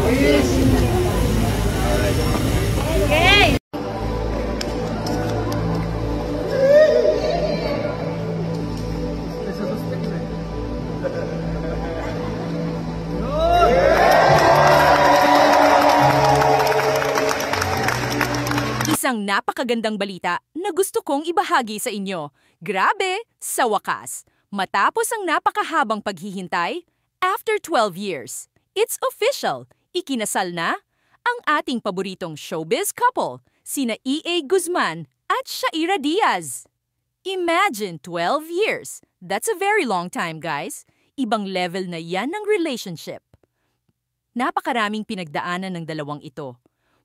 Okay. Isang napakagandang balita na gusto kong ibahagi sa inyo. Grabe, sa wakas, matapos ang napakahabang paghihintay, after 12 years, it's official, ikinasal na ang ating paboritong showbiz couple, sina E.A. Guzman at Shaira Diaz. Imagine 12 years. That's a very long time, guys. Ibang level na yan ng relationship. Napakaraming pinagdaanan ng dalawang ito.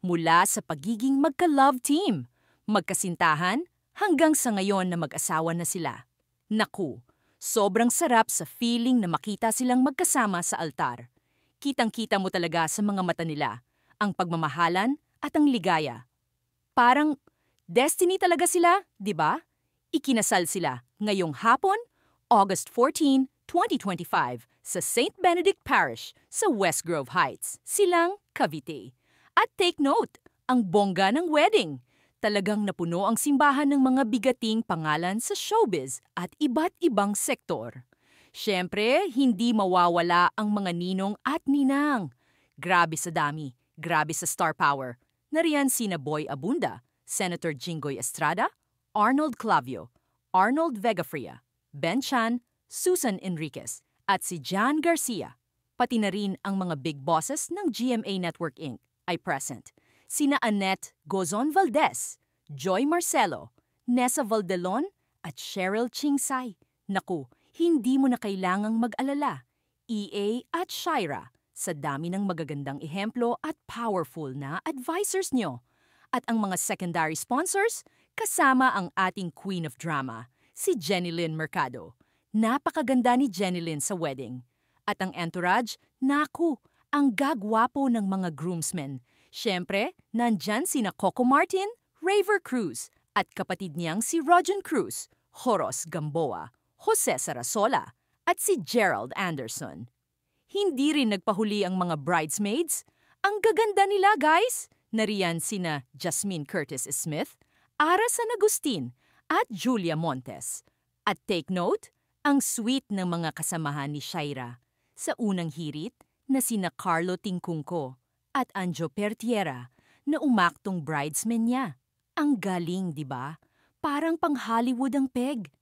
Mula sa pagiging magka-love team, magkasintahan, hanggang sa ngayon na mag-asawa na sila. Naku, sobrang sarap sa feeling na makita silang magkasama sa altar. Kitang-kita mo talaga sa mga mata nila ang pagmamahalan at ang ligaya. Parang destiny talaga sila, di ba? Ikinasal sila ngayong hapon, August 14, 2025, sa St. Benedict Parish sa West Grove Heights, Silang, Cavite. At take note, ang bongga ng wedding. Talagang napuno ang simbahan ng mga bigating pangalan sa showbiz at iba't ibang sektor. Siyempre, hindi mawawala ang mga ninong at ninang. Grabe sa dami, grabe sa star power. Nariyan sina Boy Abunda, Senator Jinggoy Estrada, Arnold Clavio, Arnold Vegafria, Ben Chan, Susan Enriquez, at si Jan Garcia. Pati na rin ang mga big bosses ng GMA Network Inc. ay present. Sina Annette Gozon Valdez, Joy Marcelo, Nessa Valdelon, at Cheryl Chingsay. Naku, hindi mo na kailangang mag-alala. E.A. at Shaira, sa dami ng magagandang ehemplo at powerful na advisors nyo. At ang mga secondary sponsors, kasama ang ating Queen of Drama, si Jenny Lynn Mercado. Napakaganda ni Jenny Lynn sa wedding. At ang entourage, naku, ang gagwapo ng mga groomsmen. Siyempre, nandyan sina Coco Martin, Raver Cruz, at kapatid niyang si Rojan Cruz, Horos Gamboa, Jose Sarasola, at si Gerald Anderson. Hindi rin nagpahuli ang mga bridesmaids. Ang gaganda nila, guys! Nariyan sina Jasmine Curtis Smith, Ara San Agustin, at Julia Montes. At take note, ang sweet ng mga kasamahan ni Shaira. Sa unang hirit, na sina Carlo Tingkungko at Anjo Pertiera na umaktong bridesmen niya. Ang galing, di ba? Parang pang-Hollywood ang peg.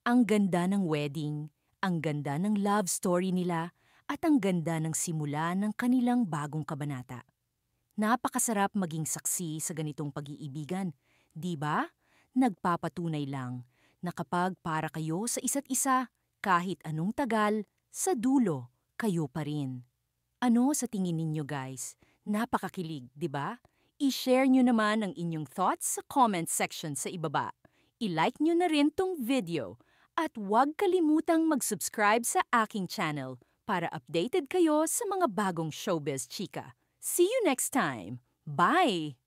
Ang ganda ng wedding, ang ganda ng love story nila, at ang ganda ng simula ng kanilang bagong kabanata. Napakasarap maging saksi sa ganitong pag-iibigan, di ba? Nagpapatunay lang na kapag para kayo sa isa't isa, kahit anong tagal, sa dulo, kayo pa rin. Ano sa tingin ninyo, guys? Napakakilig, di ba? I-share nyo naman ang inyong thoughts sa comment section sa ibaba. I-like nyo na rin tong video. At huwag kalimutang mag-subscribe sa aking channel para updated kayo sa mga bagong showbiz chika. See you next time. Bye!